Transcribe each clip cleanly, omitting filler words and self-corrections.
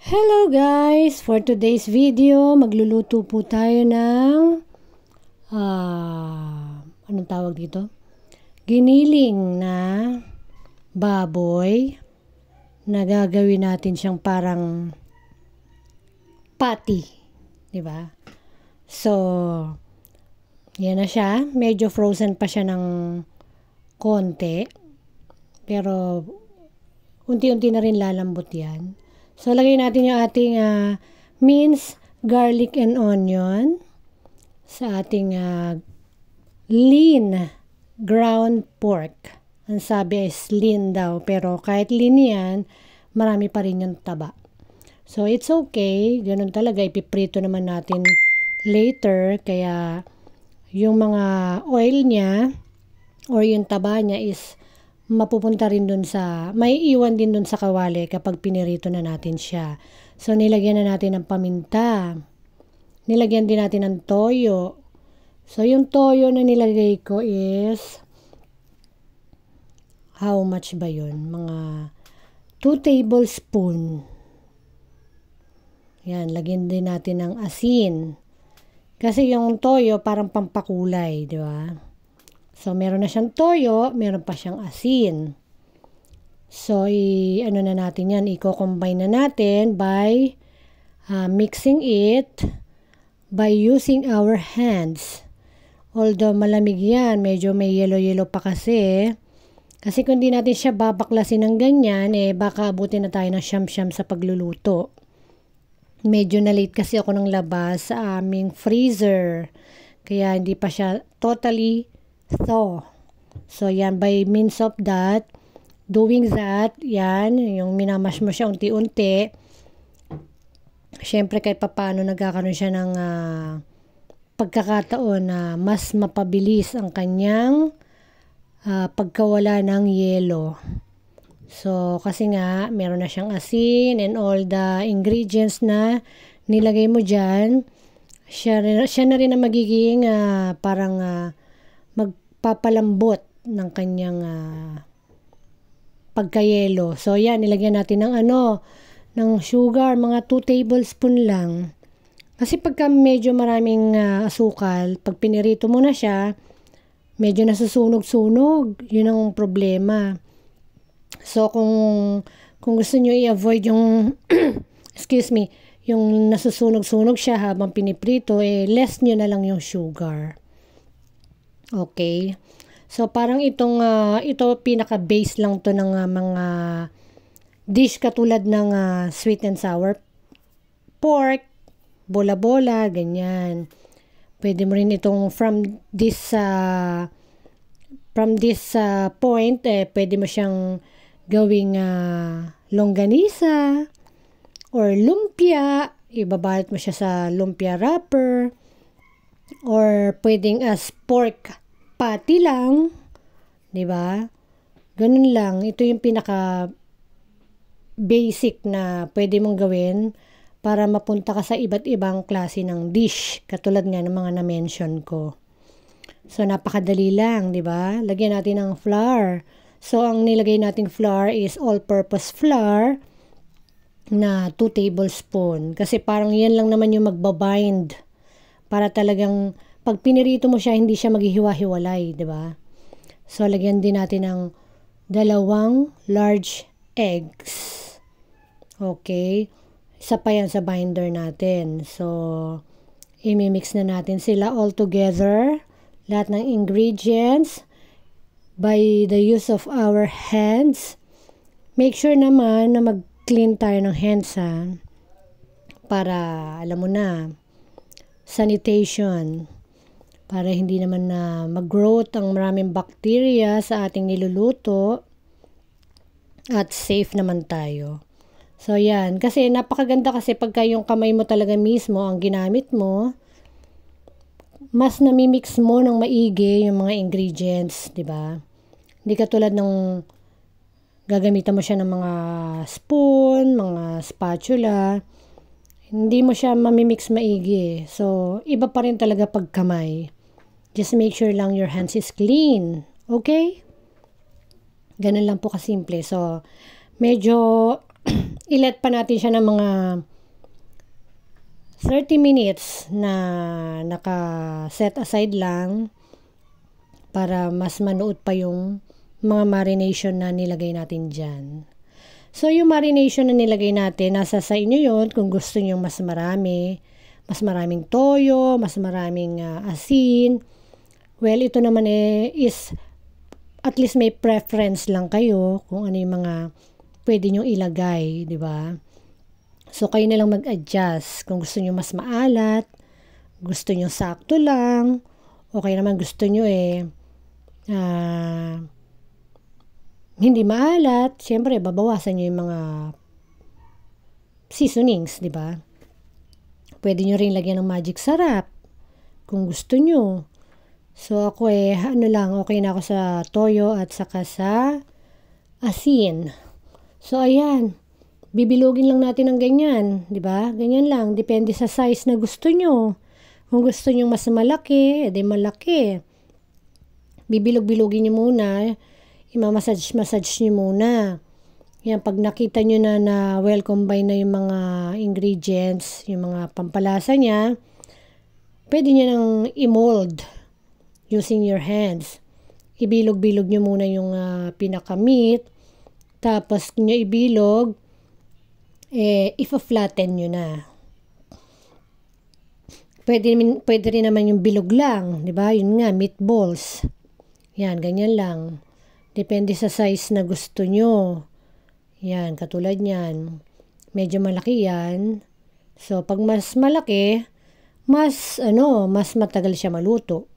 Hello guys! For today's video, magluluto po tayo ng anong tawag dito? Giniling na baboy na gagawin natin siyang parang patty, di ba? So, yan na siya. Medyo frozen pa siya ng konti. Pero unti-unti na rin lalambot yan. So, lagay natin yung ating minced garlic and onion sa ating lean ground pork. Ang sabi is lean daw, pero kahit lean yan, marami pa rin yung taba. So, it's okay. Ganun talaga. Ipiprito naman natin later. Kaya, yung mga oil niya or yung taba niya is mapupunta rin dun sa, may iwan din dun sa kawali kapag pinirito na natin siya. So, nilagyan na natin ng paminta. Nilagyan din natin ng toyo. So, yung toyo na nilagay ko is, how much ba yun? Mga 2 tablespoon. Yan, lagyan din natin ng asin. Kasi yung toyo parang pampakulay, di ba? So, meron na siyang toyo, meron pa siyang asin. So, ano na natin yan, i-combine na natin by mixing it by using our hands. Although malamig yan, medyo may yellow-yellow pa kasi. Kasi kung di natin siya babaklasin ng ganyan, baka abutin na tayo ng siyam-siyam sa pagluluto. Medyo na late kasi ako ng labas sa aming freezer. Kaya hindi pa siya totally thaw. So, yan, by means of that, doing that, yan, yung minamash mo siya unti-unti. Siyempre, kahit papaano nagkakaroon siya ng pagkakataon na mas mapabilis ang kanyang pagkawala ng yelo. So, kasi nga, meron na siyang asin and all the ingredients na nilagay mo dyan. Siya na rin ang magiging parang magpapalambot ng kanyang pagkayelo. So, yan, nilagyan natin ng ng sugar, mga 2 tablespoon lang. Kasi pagka medyo maraming asukal, pag pinirito mo na siya, medyo nasusunog-sunog. Yun ang problema. So, kung gusto nyo i-avoid yung, excuse me, yung nasusunog-sunog siya habang piniprito, less nyo na lang yung sugar. Okay. So, parang ito pinaka-base lang to ng mga dish katulad ng sweet and sour pork, bola-bola, ganyan. Pwede mo rin itong from this point, pwede mo siyang gawing longganisa or lumpia. Ibabalot mo siya sa lumpia wrapper. Or pwedeng as pork patty lang, 'di ba? Ganun lang. Ito yung pinaka basic na pwede mong gawin para mapunta ka sa iba't ibang klase ng dish, katulad nga ng mga na-mention ko. So napakadali lang, 'di ba? Lagyan natin ng flour. So ang nilagay nating flour is all-purpose flour na 2 tablespoon kasi parang 'yan lang naman yung magbabind. Para talagang, pag pinirito mo siya, hindi siya maghihiwa-hiwalay, di ba? So, lagyan din natin ng 2 large eggs. Okay? Isa pa yan sa binder natin. So, imimix na natin sila all together. Lahat ng ingredients by the use of our hands. Make sure naman na mag-clean tayo ng hands, ha? Para, alam mo na, sanitation, para hindi naman na mag-growth ang maraming bacteria sa ating niluluto at safe naman tayo. So yan, kasi napakaganda kasi pagka yung kamay mo talaga mismo ang ginamit mo, mas namimix mo ng maigi yung mga ingredients, di ba? Hindi katulad ng gagamitan mo siya ng mga spoon, mga spatula, hindi mo siya mamimix maigi. So, iba pa rin talaga pag kamay. Just make sure lang your hands is clean. Okay? Ganun lang po kasimple. So, medyo ilet pa natin siya ng mga 30 minutes na naka-set aside lang para mas manuot pa yung mga marination na nilagay natin dyan. So, yung marination na nilagay natin, nasa sa inyo yun kung gusto nyo mas marami, mas maraming toyo, mas maraming asin. Well, ito naman is at least may preference lang kayo kung ano yung mga pwede nyo ilagay, di ba? So, kayo na lang mag-adjust. Kung gusto nyo mas maalat, gusto nyo sakto lang, o kaya naman gusto nyo hindi maalat, syempre, babawasan nyo yung mga seasonings, di ba? Pwede nyo rin lagyan ng magic sarap kung gusto nyo. So, ako okay na ako sa toyo at saka sa asin. So, ayan. Bibilugin lang natin ng ganyan, di ba? Ganyan lang, depende sa size na gusto nyo. Kung gusto nyo mas malaki, edi malaki. Bibilog-bilugin nyo muna, imamassage nyo muna. Yan, pag nakita nyo na well combine na yung mga ingredients, yung mga pampalasa niya, pwede nyo nang i-mold using your hands. Ibilog-bilog nyo muna yung pinaka-meat, tapos nyo ibilog, ifa-flatten nyo na. Pwede rin naman yung bilog lang, di ba? Yun nga, meatballs. Yan, ganyan lang. Depende sa size na gusto nyo. Yan, katulad yan. Medyo malaki yan. So, pag mas malaki, mas matagal siya maluto.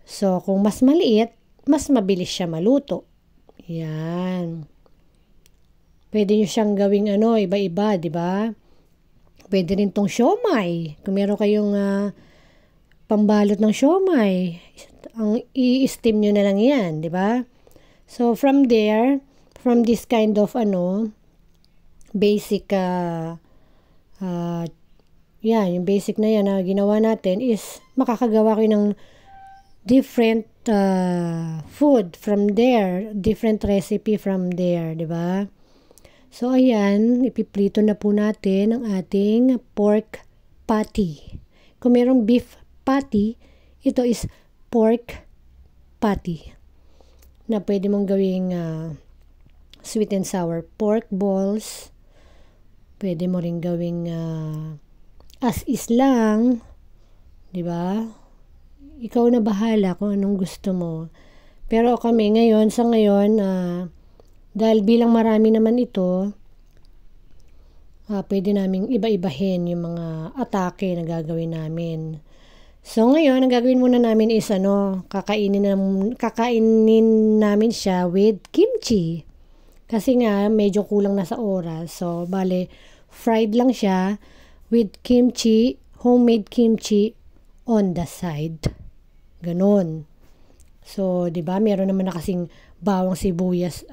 So, kung mas maliit, mas mabilis siya maluto. Yan. Pwede nyo siyang gawing iba-iba, di ba? Pwede rin tong siomai. Kung meron kayong pambalot ng siomai, ang i-steam nyo na lang yan, di ba? So, from this kind of basic yung basic na yan na ginawa natin is makakagawa kayo ng different food from there, different recipe from there, di ba? So, ayan, ipiprito na po natin ang ating pork patty. Kung merong beef patty, ito is pork patty na pwede mong gawing sweet and sour pork balls. Pwede mo rin gawing as is lang, di ba? Ikaw na bahala kung anong gusto mo. Pero kami sa ngayon, dahil bilang marami naman ito, pwede naming iba-ibahin yung mga atake na gagawin namin. So ngayon, ang gagawin muna namin is kakainin namin siya with kimchi. Kasi nga, medyo kulang na sa oras. So, bale, fried lang siya with kimchi, homemade kimchi on the side. Ganon. So, di ba, meron naman na kasing bawang sibuyas,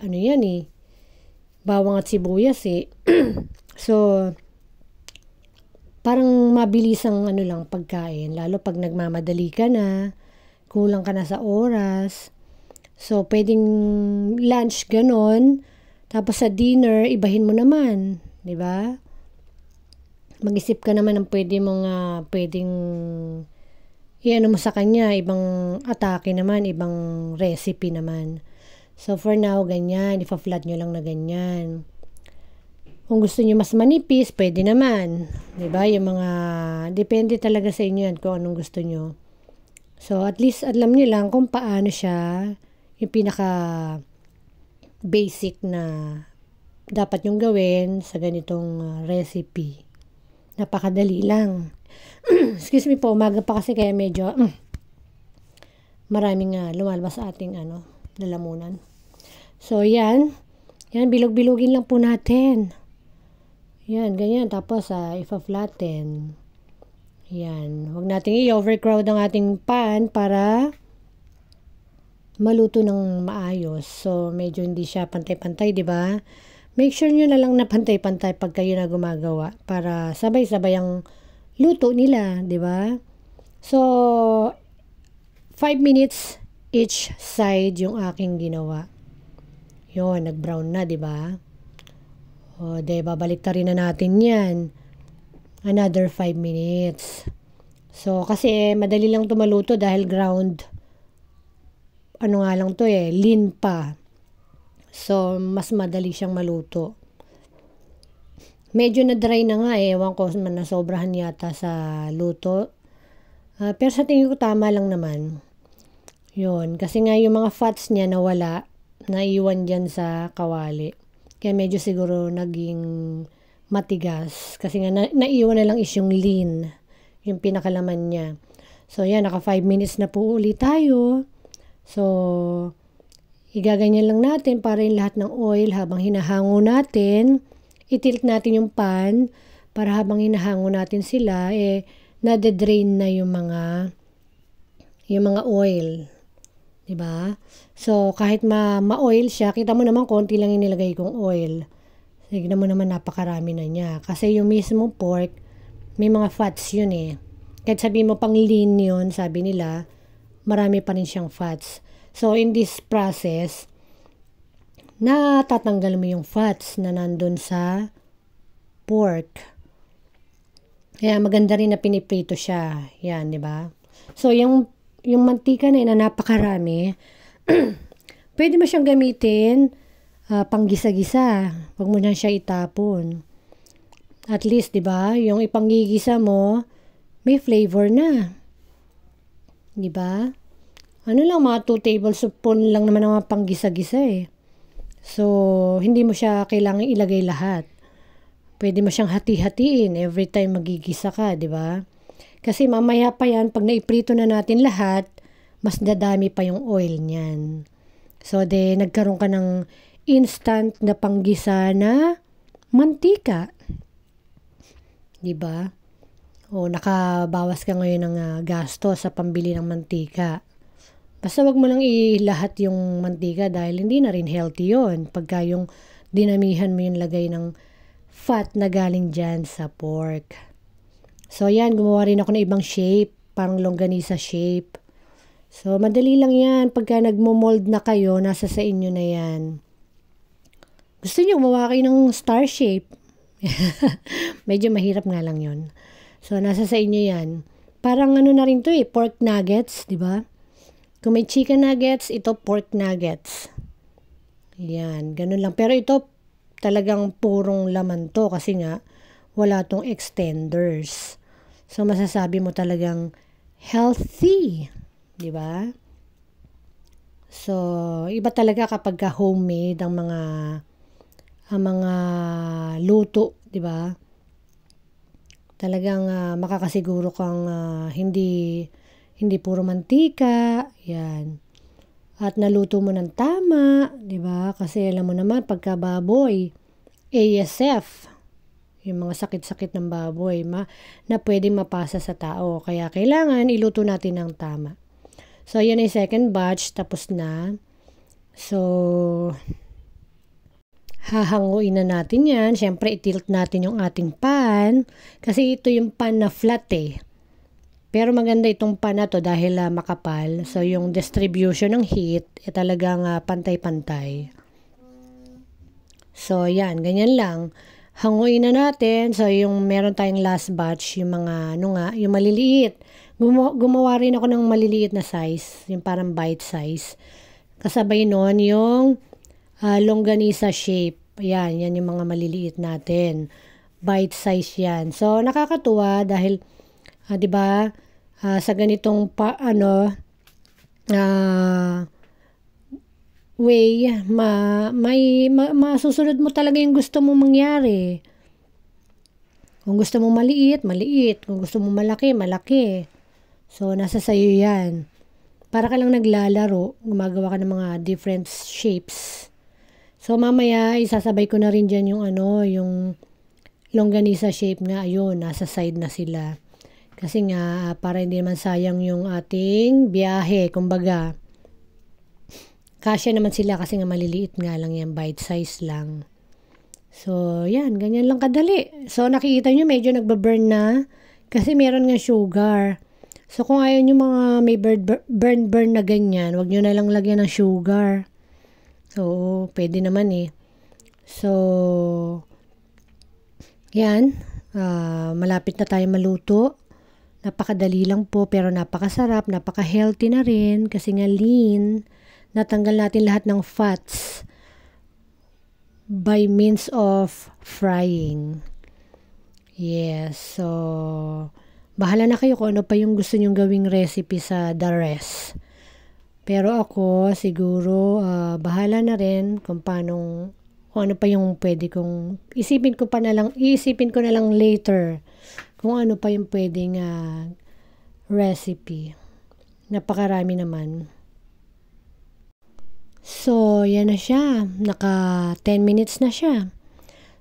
bawang at sibuyas So, parang mabilis ang pagkain, lalo pag nagmamadali ka na, kulang ka na sa oras. So, pwedeng lunch ganon, tapos sa dinner, ibahin mo naman, di ba? Mag-isip ka naman ng pwedeng mo sa kanya, ibang atake naman, ibang recipe naman. So, for now, ganyan. Ipa-flat nyo lang na ganyan. Kung gusto nyo mas manipis, pwede naman. Diba? Yung mga, depende talaga sa inyo yan kung anong gusto nyo. So, at least, alam nyo lang kung paano siya, yung pinaka basic na dapat nyong gawin sa ganitong recipe. Napakadali lang. Excuse me po, umaga pa kasi kaya medyo maraming lumalabas sa ating lalamunan. So, yan. Yan, bilog-bilugin lang po natin. Yan, ganyan. Tapos, ipa-flatten. Yan. Huwag nating i-overcrowd ang ating pan para maluto ng maayos. So, medyo hindi siya pantay-pantay, di ba? Make sure nyo na lang na pantay-pantay pag kayo na gumagawa para sabay-sabay ang luto nila, di ba? So, 5 minutes each side yung aking ginawa. Yun, nag-brown na, di ba? O, babalik ta rin na natin yan. Another 5 minutes. So, kasi madali lang tumaluto dahil ground, ano nga lang to lean pa. So, mas madali siyang maluto. Medyo na dry na nga ewan ko man nasobrahan yata sa luto. Pero sa tingin ko tama lang naman. Yun, kasi nga yung mga fats niya nawala, naiwan dyan sa kawali. Kaya medyo siguro naging matigas. Kasi nga naiwan na lang is yung lean, yung pinakalaman niya. So yan, naka 5 minutes na po ulit tayo. So, igaganyan lang natin para yung lahat ng oil habang hinahango natin. I-tilt natin yung pan para habang hinahango natin sila, nade-drain na yung mga oil. Diba? So, kahit ma-oil siya, kita mo naman konti lang yung nilagay kong oil. Tignan mo naman napakarami na niya. Kasi yung mismo pork, may mga fats yun Kahit sabihin mo pang lean yun, sabi nila, marami pa rin siyang fats. So, in this process, natatanggal mo yung fats na nandun sa pork. Kaya maganda rin na piniprito siya. Yan, di ba? So, yung mantika na napakarami, pwede mo siyang gamitin panggisa-gisa. Huwag mo na siya itapon. At least, di ba, yung ipanggigisa mo, may flavor na. Di ba? Ano lang, mga 2 tablespoon lang naman ang mga panggisa-gisa So, hindi mo siya kailangan ilagay lahat. Pwede mo siyang hati-hatiin every time magigisa ka, di ba? Kasi mamaya pa yan, pag naiprito na natin lahat, mas dadami pa yung oil niyan. So, nagkaroon ka ng instant na panggisa na mantika. Diba? O, nakabawas ka ngayon ng gasto sa pambili ng mantika. Basta wag mo lang ilahat yung mantika dahil hindi na rin healthy yun. Pagka yung dinamihan mo yung lagay ng fat na galing dyan sa pork. So, yan, gumawa rin ako ng ibang shape, parang longganisa shape. So, madali lang yan. Pagka nagmo-mold na kayo, nasa sa inyo na yan. Gusto nyo, gumawa kayo ng star shape. Medyo mahirap nga lang yun. So, nasa sa inyo yan. Parang ano na rin to pork nuggets, di ba? Kung may chicken nuggets, ito pork nuggets. Yan, ganun lang. Pero ito, talagang purong laman to kasi nga, wala tong extenders. So, masasabi mo talagang healthy. Di ba? So, iba talaga kapag homemade ang mga luto, di ba? Talagang makakasiguro kang hindi puro mantika, yan. At naluto mo ng tama, di ba? Kasi alam mo naman, pagka baboy, ASF, yung mga sakit-sakit ng baboy na pwedeng mapasa sa tao. Kaya kailangan iluto natin ng tama. So, yan ay second batch. Tapos na. So, hahanguin na natin yan. Siyempre, itilt natin yung ating pan. Kasi ito yung pan na flat Pero maganda itong pan na to dahil makapal. So, yung distribution ng heat, talagang pantay-pantay. So, yan. Ganyan lang. Hanguin na natin. So, yung meron tayong last batch, yung mga, yung maliliit. Gumawa rin ako ng maliliit na size, yung parang bite size. Kasabay nun, yung longganisa shape. Yan yung mga maliliit natin. Bite size yan. So, nakakatuwa dahil, di ba, sa ganitong way, masusunod mo talaga yung gusto mo mangyari. Kung gusto mo maliit, maliit. Kung gusto mo malaki, malaki. So, nasa sayo yan. Para ka lang naglalaro, gumagawa ka ng mga different shapes. So, mamaya, isasabay ko na rin dyan yung longganisa shape nga. Ayun, nasa side na sila. Kasi nga, para hindi naman sayang yung ating biyahe. Kumbaga, kasya naman sila kasi nga maliliit nga lang yan, bite size lang. So, yan, ganyan lang kadali. So, nakikita nyo medyo nagbaburn na kasi meron nga sugar. So, kung ayaw nyo mga may burn na ganyan, wag nyo na lang lagyan ng sugar. So, pwede naman So, Yan, malapit na tayo maluto. Napakadali lang po pero napakasarap, napaka-healthy na rin kasi nga lean. Natanggal natin lahat ng fats by means of frying. Yes, so bahala na kayo kung ano pa yung gusto nyong gawing recipe sa the rest. Pero ako siguro bahala na rin kung ano pa yung pwede kong iisipin ko na lang later kung ano pa yung pwedeng recipe. Napakarami naman. So, yan na siya. Naka 10 minutes na siya.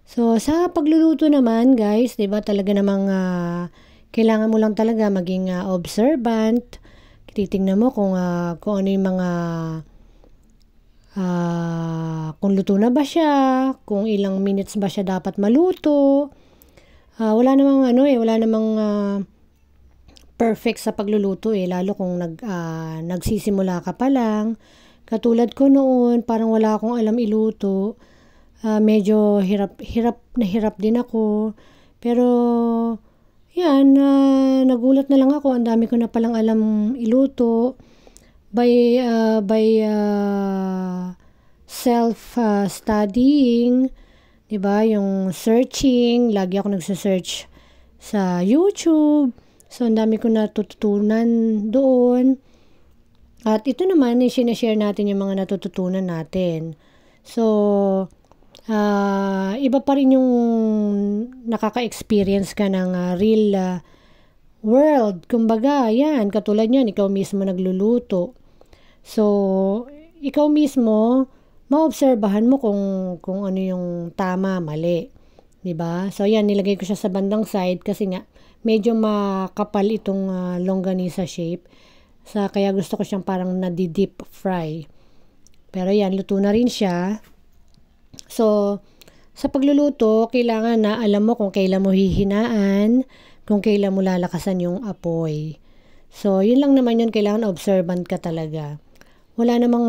So, sa pagluluto naman, guys, 'di ba, talaga namang kailangan mo lang talaga maging observant. Titingnan mo kung ano yung mga kung luto na ba siya, kung ilang minutes ba siya dapat maluto. Wala namang perfect sa pagluluto lalo kung nagsisimula ka pa lang. Katulad ko noon, parang wala akong alam iluto. Medyo hirap din ako. Pero yan, nagulat na lang ako, ang dami ko na palang alam iluto by self studying. 'Di ba? Yung searching, lagi ako nagse-search sa YouTube. So, ang dami ko natututunan doon. At ito naman, sinashare natin yung mga natututunan natin. So, iba pa rin yung nakaka-experience ka ng real world. Kumbaga, yan, katulad yan, ikaw mismo nagluluto. So, ikaw mismo, maobserbahan mo kung ano yung tama, mali. 'Di ba? So, yan, nilagay ko siya sa bandang side kasi nga, medyo makapal itong longganisa shape. Kaya gusto ko siyang parang nadi-deep fry. Pero yan, luto na rin siya. So, sa pagluluto, kailangan na alam mo kung kailan mo hihinaan, kung kailan mo lalakasan yung apoy. So, yun lang naman yun, kailangan observant ka talaga. Wala namang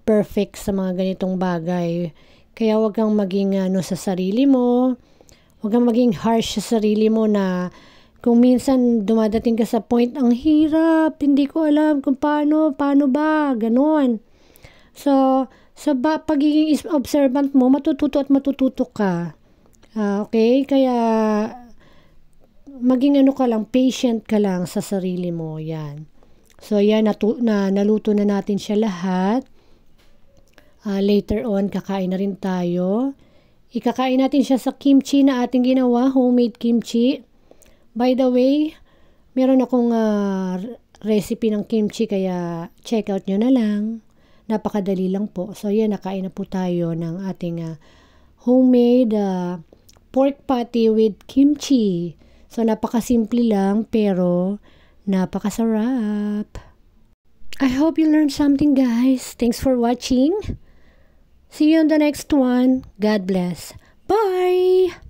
perfect sa mga ganitong bagay. Kaya wag kang maging sa sarili mo. Wag kang maging harsh sa sarili mo na kung minsan dumadating ka sa point, ang hirap, hindi ko alam kung paano ba, ganon. So, sa pagiging observant mo, matututo ka. Okay? Kaya, maging patient ka lang sa sarili mo. Yan. So, yan, naluto na natin siya lahat. Later on, kakain na rin tayo. Ikakain natin siya sa kimchi na ating ginawa, homemade kimchi. By the way, meron akong recipe ng kimchi, kaya check out nyo na lang. Napakadali lang po. So, yan, nakain na po tayo ng ating homemade pork patty with kimchi. So, napakasimple lang, pero napakasarap. I hope you learned something, guys. Thanks for watching. See you on the next one. God bless. Bye!